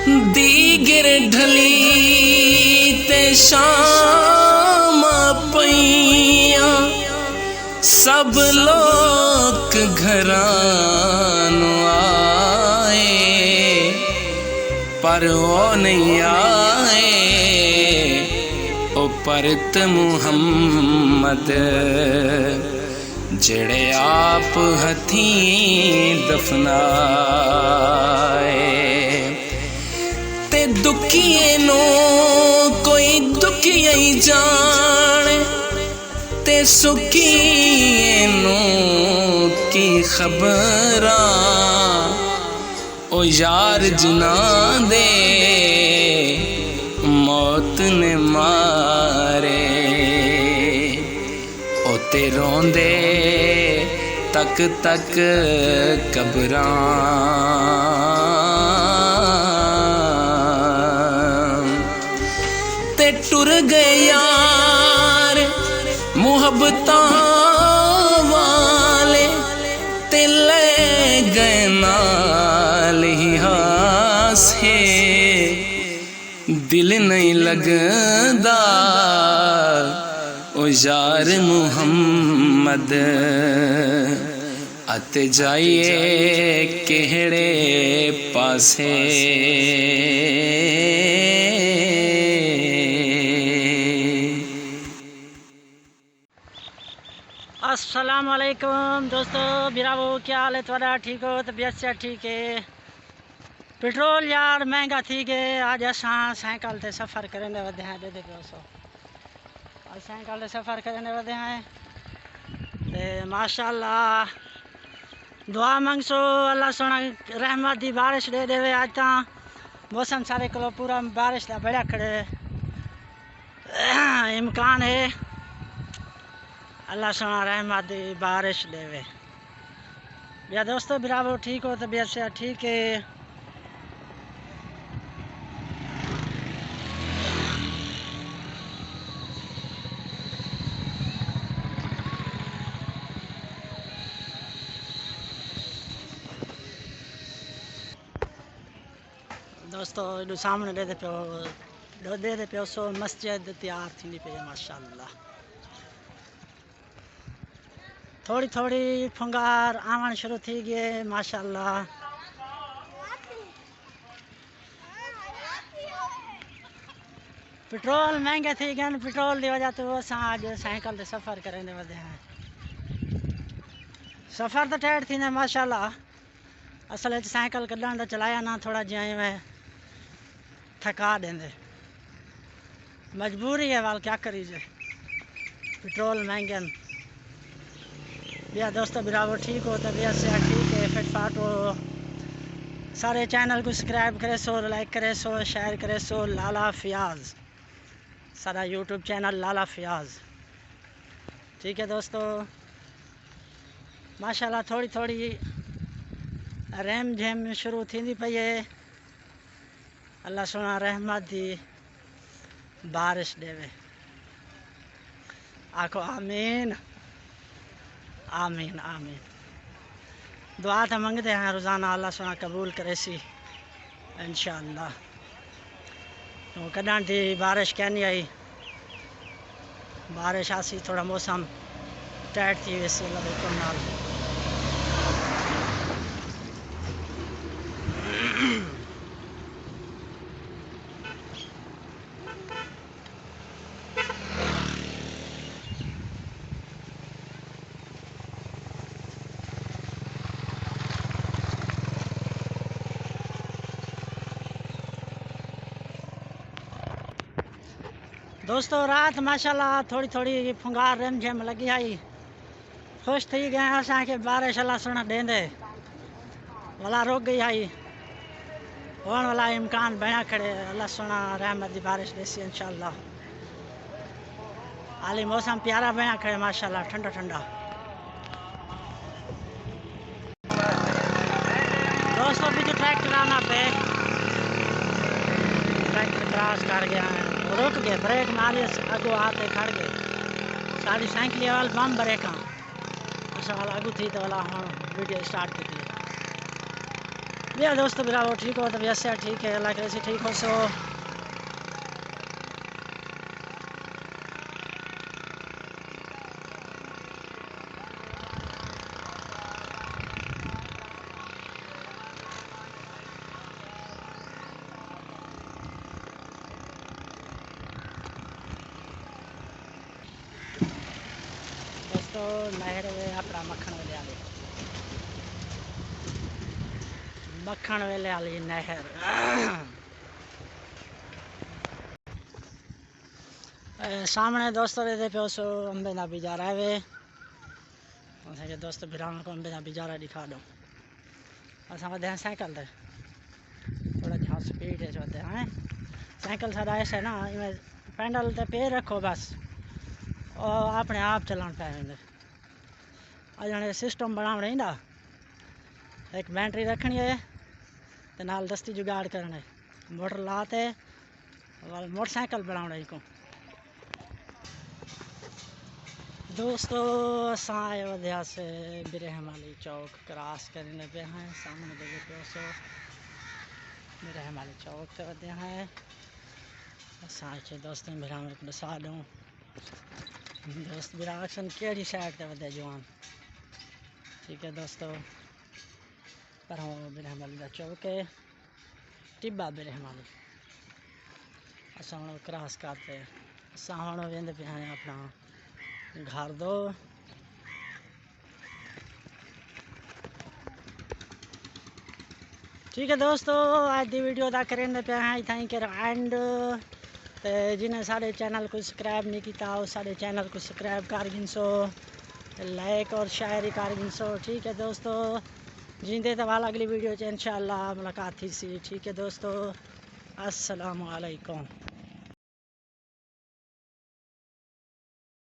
दीगर ढली ते शाम पईया सब लोग घरां आए पर वो नहीं आए ओ परत मुहम्मद जेड़े आप हथी दफनाए ते दुखिए नो कोई दुखिया ही जाने ते सुखिए नो की खबरा ओ यार जिना दे मौत ने मारे ओ ते रोंदे तक तक कबरां ते टुर गए यार मुहब्बतां वाले ते ले गए नाल ही हासे दिल नहीं लगदा ओ यार मुहम्मद आते जाइए केहड़े पासे। अस्सलाम वालेकुम दोस्तों, बिरावो क्या हाल है थोड़ा? ठीक हो? तबीयत से ठीक है? पेट्रोल यार महंगा थी गए। आज असां साइकिल से सफ़र करने वधे हैं। दे सो आज साइकिल से सफ़र करने वधे हैं ते माशाअल्लाह दुआ मंगसो अल्लाह सोना रहमत दी बारिश दे देवे। आज ता मौसम सारे को पूरा बारिश का बड़ा खड़े इम्कान है। अल्लाह सोना रहमत दी बारिश देवे। या दोस्तों बिरावो ठीक हो? तबीयत से ठीक है? दोस्तों इधर सामने दे पे सो मस्जिद तैयार थी पे माशाअल्लाह। थोड़ी थोड़ी फुंगार आवन शुरू थी गए माशाअल्लाह। पेट्रोल महंगे थी गए। पेट्रोल की वजह तो असां आज साइकिल से सफ़र करने वधे हैं। सफ़र तो ठहर थी माशाअल्लाह। असल साइकिल कढ़ण तो चलाया ना थोड़ा जिया में थका देंदे मजबूरी है वाल क्या करीजे पेट्रोल महंगे। भैया दोस्तों बिरावो ठीक हो? तबीयत से ठीक है? फिटफाट हो? सारे चैनल को सब्सक्राइब करे सो, लाइक करे सो, शेयर करे सो। लाला फयाज सारा यूट्यूब चैनल लाला फयाज। ठीक है दोस्तों माशाल्लाह थोड़ी थोड़ी रहम झेम शुरू थी पई है। अल्लाह सोना रहमत दी बारिश देवे। आखो आमीन आमीन आमीन। दुआ तो मंगते हैं रोज़ाना, अल्लाह सोना कबूल करे सी इंशाअल्लाह। तो कदां थी बारिश क्या नहीं आई। बारिश आसी थोड़ा मौसम टाइट थी वैसे अल्लाह बिल्कुल नाल। दोस्तों रात माशाल्लाह थोड़ी थोड़ी फुंगार रम झम लगी आई। खुश थी गए असा के बारिश अल्लाह सुना देंदे वाला रुक गई आई होने वाला इम्कान बना खड़े। अल्लाह सुना रहमत दी बारिश देसी इंशाअल्लाह। हाली मौसम प्यारा बना खड़े माशाल्लाह ठंडा ठंडा। दोस्तों भी तो ट्रैक्टर आना पे ट्रैक्टर क्रॉस कर गया है रुक गए ब्रेक मारी अगो आते खड़ गए। सारी साइकिल वाल बम ब्रेक असा वाला अगू थी तो वाला हाँ वीडियो स्टार्ट की। भैया दोस्तों मेरा वो ठीक हो तबीयत से ठीक है, अल्लाह करे से ठीक हो सो। दोस्तों नहर वे अपना मक्खण वेले वाली नहर सामने दोस्तों रहते पे सो अंबे का बिजारा है वे असांखे दोस्त बिरान को अंबे का बिजारा दिखा दो। असां वधे हैं साइकिल ते थोड़ा जहाँ स्पीड है चलते हैं साइकिल सारा ऐसे ना इमें पैडल ते पैर रखो बस और अपने आप चलान पै वेंदे। अजने सिस्टम बनावणे इंदा एक बैटरी रखनी है ते नाल दस्ती जुगाड़ करना है मोटर लाते मोटरसाइकिल बनावणे को। दोस्तों असां आए वधिया से बिरहमाली चौक क्रॉस करने पे हैं सामने देखे पे सो बिरहमाली चौक ते वधे हैं असां अचे दोस्तों बिरा में ॾिसा ॾियूं दोस्त बिरा अक्सन कहिड़ी साइड ते वधे जवान। ठीक है दोस्तों पर बिरहमाली का चौक है टिब्बा बिरहमाली असां क्रॉस करते असां वेंदे पे हैं अपना घर दो। ठीक है दोस्तों आज की वीडियो का करेंगे पे हैं इतना कर एंड तो जिन्हें साढ़े चैनल को सब्सक्राइब नहीं किया वो साढ़े चैनल को सब्सक्राइब कर गिनसो लाइक और शेयर कर गिनसो। ठीक है दोस्तों जिंदे तो वाल अगली वीडियो इंशाल्लाह मुलाकात थी सी। ठीक है दोस्तों अस्सलाम वालेकुम।